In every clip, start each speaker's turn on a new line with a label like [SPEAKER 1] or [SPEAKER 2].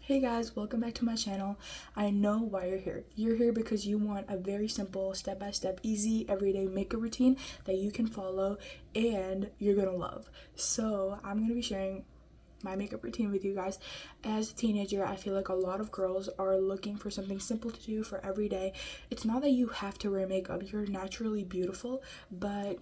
[SPEAKER 1] Hey guys, welcome back to my channel. I know why you're here. You're here because you want a very simple, step-by-step, easy, everyday makeup routine that you can follow and you're gonna love. So I'm gonna be sharing my makeup routine with you guys. As a teenager, I feel like a lot of girls are looking for something simple to do for every day. It's not that you have to wear makeup. You're naturally beautiful, but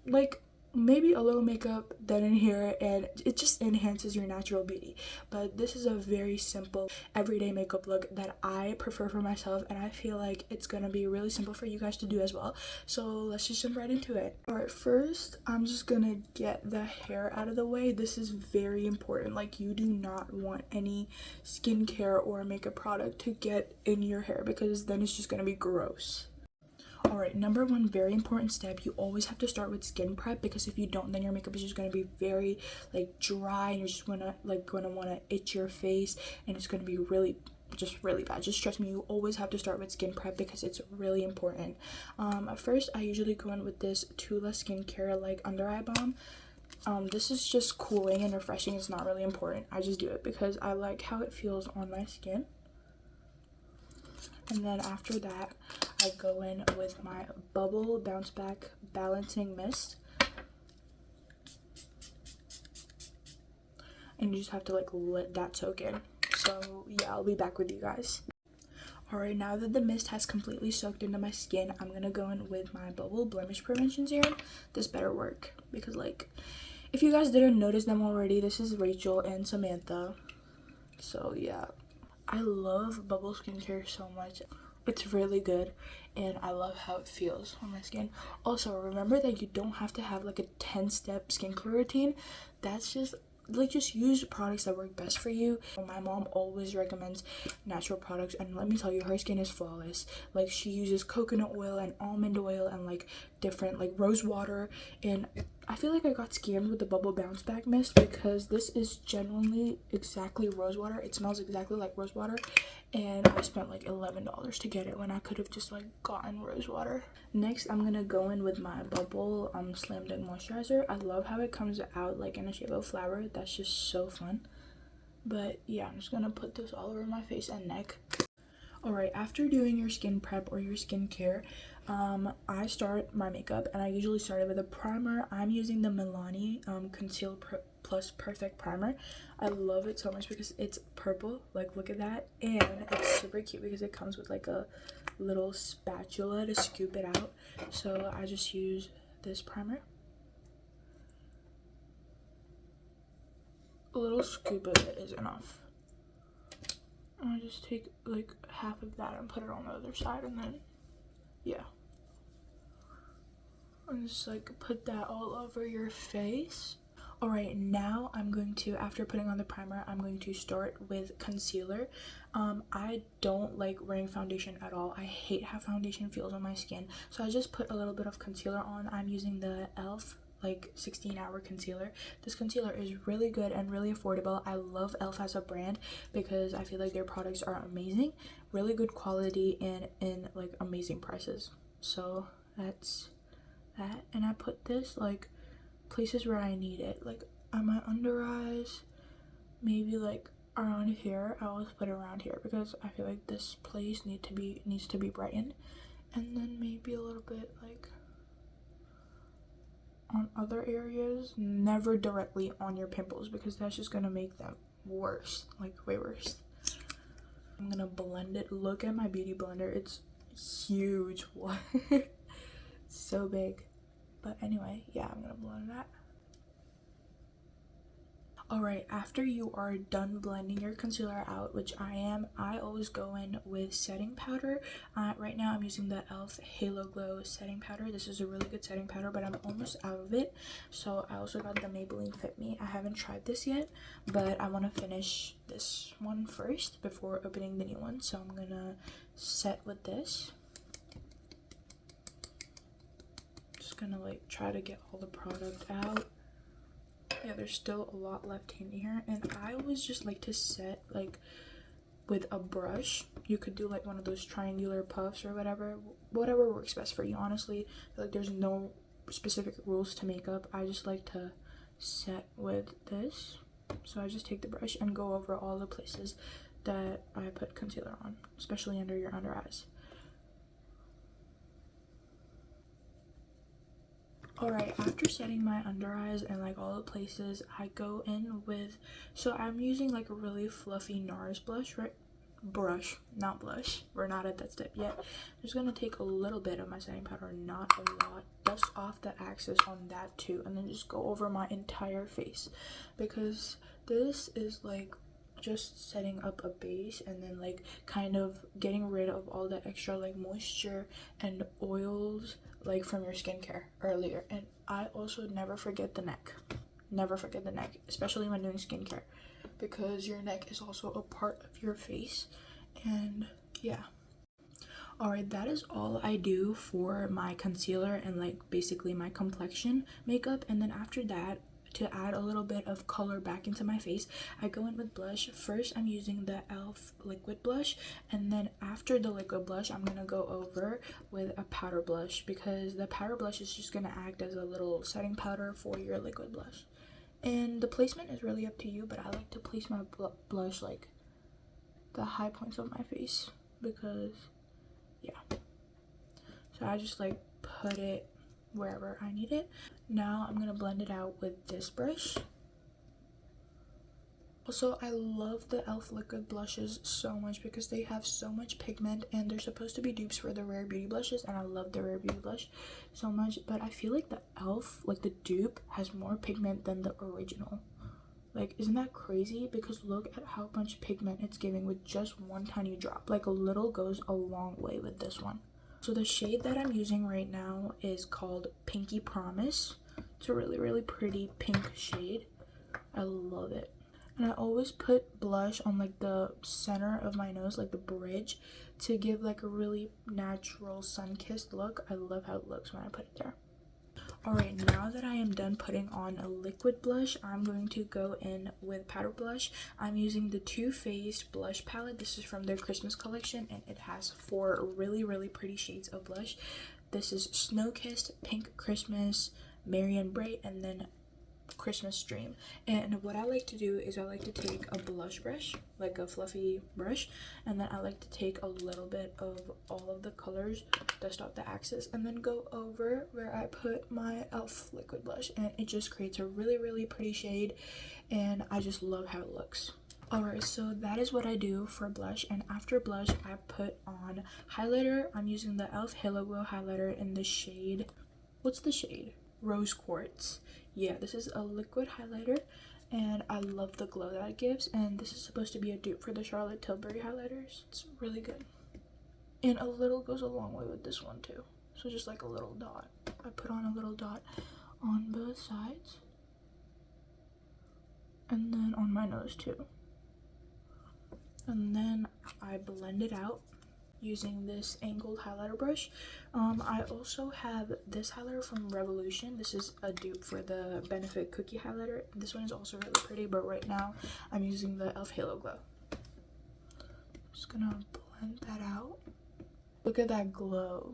[SPEAKER 1] like maybe a little makeup then and here, and it just enhances your natural beauty. But this is a very simple everyday makeup look that I prefer for myself, and I feel like it's gonna be really simple for you guys to do as well. So let's just jump right into it. All right, first I'm just gonna get the hair out of the way. This is very important. Like, you do not want any skincare or makeup product to get in your hair because then it's just gonna be gross. Alright, number one very important step, you always have to start with skin prep, because if you don't, then your makeup is just going to be very like dry, and you're just gonna want to itch your face, and it's going to be really bad. Just trust me, you always have to start with skin prep because it's really important. First I usually go in with this Tula skincare like under eye balm. This is just cooling and refreshing. It's not really important. I just do it because I like how it feels on my skin. And then after that, I go in with my Bubble Bounce Back Balancing Mist. And you just have to like let that soak in. So yeah, I'll be back with you guys. Alright, now that the mist has completely soaked into my skin, I'm gonna go in with my Bubble Blemish Prevention Serum. This better work, because like, if you guys didn't notice them already, this is Rachel and Samantha. So yeah, I love Bubble skincare so much. It's really good, and I love how it feels on my skin. Also, remember that you don't have to have like a 10-step skincare routine. That's just like, just use products that work best for you. My mom always recommends natural products, and let me tell you, her skin is flawless. Like, she uses coconut oil and almond oil and like different like rose water, and I feel like I got scammed with the Bubble Bounce Back Mist because this is genuinely exactly rose water. It smells exactly like rose water, and I spent like $11 to get it when I could have just like gotten rose water. Next, I'm gonna go in with my Bubble Slam Dunk Moisturizer. I love how it comes out like in the shape of a flower. That's just so fun. But yeah, I'm just gonna put this all over my face and neck. Alright, after doing your skin prep or your skincare, I start my makeup, and I usually start it with a primer. I'm using the Milani Conceal Plus Perfect Primer. I love it so much because it's purple, like look at that, and it's super cute because it comes with like a little spatula to scoop it out. So I just use this primer. A little scoop of it is enough. I just take like half of that and put it on the other side, and then yeah, and just like put that all over your face. All right, now I'm going to, after putting on the primer, I'm going to start with concealer. I don't like wearing foundation at all. I hate how foundation feels on my skin, so I just put a little bit of concealer on. I'm using the e.l.f. like 16-hour concealer. This concealer is really good and really affordable. I love e.l.f. as a brand because I feel like their products are amazing, really good quality, and in like amazing prices. So that's that. And I put this like places where I need it, like on my under eyes, maybe like around here. I always put it around here because I feel like this place needs to be brightened, and then maybe a little bit like on other areas. Never directly on your pimples because that's just gonna make them worse, like way worse. I'm gonna blend it. Look at my beauty blender, it's huge. What? So big. But anyway, yeah, I'm gonna blend that. Alright, after you are done blending your concealer out, which I am, I always go in with setting powder. Right now I'm using the e.l.f. Halo Glow setting powder. This is a really good setting powder, but I'm almost out of it. So I also got the Maybelline Fit Me. I haven't tried this yet, but I want to finish this one first before opening the new one. So I'm gonna set with this. Just gonna like try to get all the product out. Yeah, there's still a lot left in here, and I always just like to set like with a brush. You could do like one of those triangular puffs or whatever works best for you. Honestly, I feel like there's no specific rules to makeup. I just like to set with this. So I just take the brush and go over all the places that I put concealer on, especially under your under eyes. Alright, after setting my under eyes and like all the places, I go in with, so I'm using like a really fluffy NARS blush, right? Brush, not blush. We're not at that step yet. I'm just gonna take a little bit of my setting powder, not a lot, dust off the axis on that too, and then just go over my entire face, because this is like just setting up a base and then like kind of getting rid of all the extra like moisture and oils like from your skincare earlier. And I also never forget the neck, especially when doing skincare, because your neck is also a part of your face. And yeah, alright, that is all I do for my concealer and like basically my complexion makeup. And then after that, to add a little bit of color back into my face, I go in with blush. First, I'm using the e.l.f. liquid blush, and then after the liquid blush, I'm gonna go over with a powder blush, because the powder blush is just gonna act as a little setting powder for your liquid blush. And the placement is really up to you, but I like to place my blush like the high points of my face, because yeah, so I just like put it wherever I need it. Now I'm gonna blend it out with this brush. Also, I love the e.l.f. liquid blushes so much because they have so much pigment, and they're supposed to be dupes for the Rare Beauty blushes, and I love the Rare Beauty blush so much, but I feel like the e.l.f., like the dupe, has more pigment than the original. Like, isn't that crazy? Because look at how much pigment it's giving with just one tiny drop. Like, a little goes a long way with this one. So the shade that I'm using right now is called Pinky Promise. It's a really, really pretty pink shade. I love it. And I always put blush on like the center of my nose, like the bridge, to give like a really natural sun-kissed look. I love how it looks when I put it there. Alright, now that I am done putting on a liquid blush, I'm going to go in with powder blush. I'm using the Too Faced blush palette. This is from their Christmas collection, and it has 4 really, really pretty shades of blush. This is Snow Kissed, Pink Christmas, Marian Bright, and then Christmas Dream. And what I like to do is I like to take a blush brush, like a fluffy brush, and then I like to take a little bit of all of the colors, dust off the axis, and then go over where I put my e.l.f. liquid blush, and it just creates a really, really pretty shade, and I just love how it looks. Alright, so that is what I do for blush, and after blush I put on highlighter. I'm using the e.l.f. Halo Glow highlighter in the shade, what's the shade? Rose Quartz. Yeah, this is a liquid highlighter, and I love the glow that it gives, and this is supposed to be a dupe for the Charlotte Tilbury highlighters. It's really good, and a little goes a long way with this one too. So just like a little dot, I put on a little dot on both sides, and then on my nose too, and then I blend it out using this angled highlighter brush. I also have this highlighter from Revolution. This is a dupe for the Benefit Cookie highlighter. This one is also really pretty, but right now I'm using the e.l.f. Halo Glow. Just gonna blend that out. Look at that glow.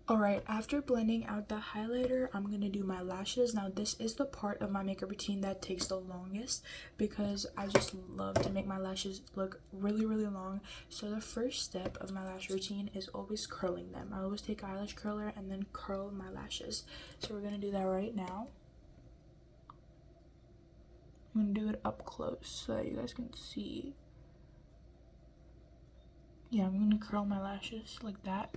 [SPEAKER 1] Alright, after blending out the highlighter, I'm going to do my lashes. Now, this is the part of my makeup routine that takes the longest, because I just love to make my lashes look really, really long. So the first step of my lash routine is always curling them. I always take an eyelash curler and then curl my lashes. So we're going to do that right now. I'm going to do it up close so that you guys can see. Yeah, I'm going to curl my lashes like that.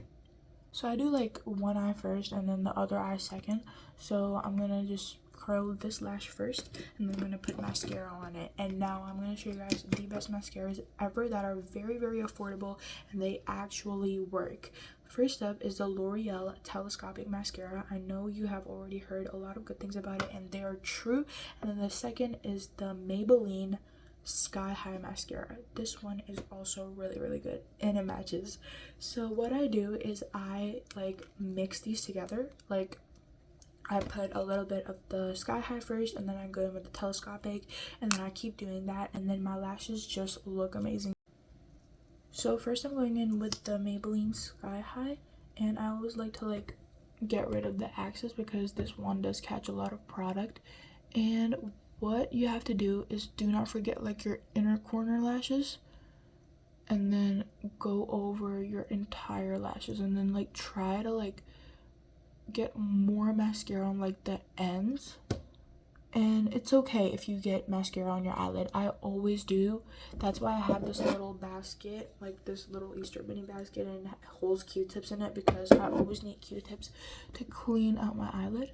[SPEAKER 1] So I do like one eye first and then the other eye second. So I'm gonna just curl this lash first, and then I'm gonna put mascara on it. And now I'm gonna show you guys the best mascaras ever that are very, very affordable, and they actually work. First up is the L'Oreal Telescopic Mascara. I know you have already heard a lot of good things about it, and they are true. And then the second is the Maybelline Sky High Mascara. This one is also really, really good, and it matches. So what I do is I like mix these together. Like, I put a little bit of the Sky High first, and then I go in with the Telescopic, and then I keep doing that, and then my lashes just look amazing. So first I'm going in with the Maybelline Sky High, and I always like to like get rid of the axis because this one does catch a lot of product. And what you have to do is do not forget like your inner corner lashes, and then go over your entire lashes, and then like try to like get more mascara on like the ends. And it's okay if you get mascara on your eyelid. I always do. That's why I have this little basket, like this little Easter Bunny basket, and it holds Q-tips in it because I always need Q-tips to clean out my eyelid.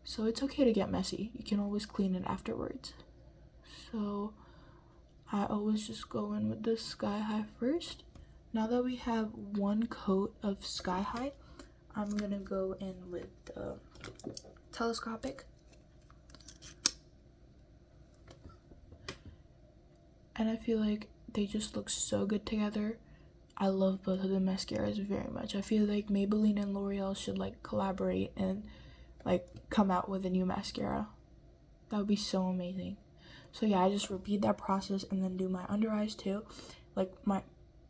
[SPEAKER 1] So it's okay to get messy. You can always clean it afterwards. So I always just go in with the Sky High first. Now that we have one coat of Sky High, I'm gonna go in with the Telescopic. And I feel like they just look so good together. I love both of the mascaras very much. I feel like Maybelline and L'Oreal should like collaborate and like come out with a new mascara. That would be so amazing. So yeah, I just repeat that process and then do my under eyes too, like my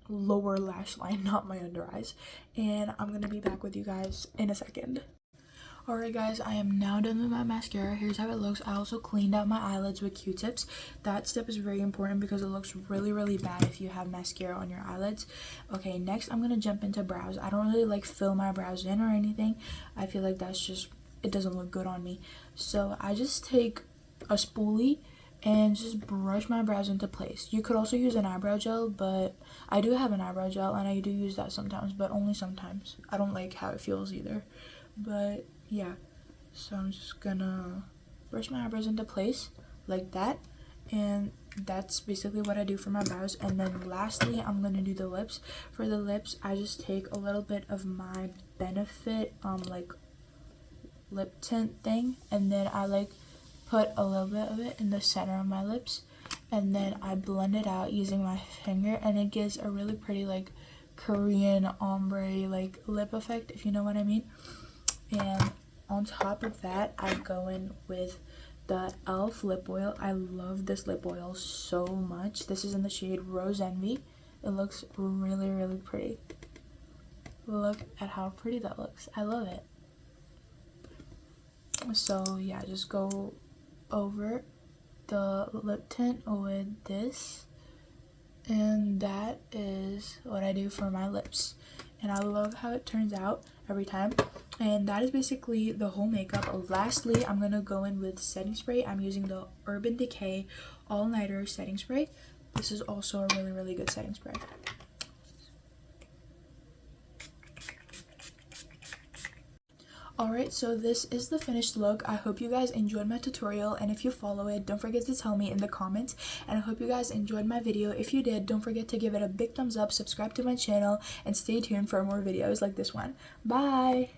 [SPEAKER 1] lower lash line, not my under eyes. And I'm gonna be back with you guys in a second. Alright guys, I am now done with my mascara. Here's how it looks. I also cleaned out my eyelids with Q-tips. That step is very important because it looks really bad if you have mascara on your eyelids. Okay, next I'm going to jump into brows. I don't really like fill my brows in or anything. I feel like that's just, it doesn't look good on me. So I just take a spoolie and just brush my brows into place. You could also use an eyebrow gel, but I do have an eyebrow gel and I do use that sometimes, but only sometimes. I don't like how it feels either. But yeah, so I'm just gonna brush my eyebrows into place like that, and that's basically what I do for my brows. And then lastly, I'm gonna do the lips. For the lips, I just take a little bit of my Benefit like lip tint thing, and then I like put a little bit of it in the center of my lips, and then I blend it out using my finger, and it gives a really pretty like Korean ombre like lip effect, if you know what I mean. And on top of that, I go in with the e.l.f. lip oil. I love this lip oil so much. This is in the shade Rose Envy. It looks really pretty. Look at how pretty that looks. I love it. So yeah, just go over the lip tint with this, and that is what I do for my lips. And I love how it turns out every time. And that is basically the whole makeup. Lastly, I'm gonna go in with setting spray. I'm using the Urban Decay All Nighter setting spray. This is also a really good setting spray. Alright, so this is the finished look. I hope you guys enjoyed my tutorial, and if you follow it, don't forget to tell me in the comments. And I hope you guys enjoyed my video. If you did, don't forget to give it a big thumbs up, subscribe to my channel, and stay tuned for more videos like this one. Bye!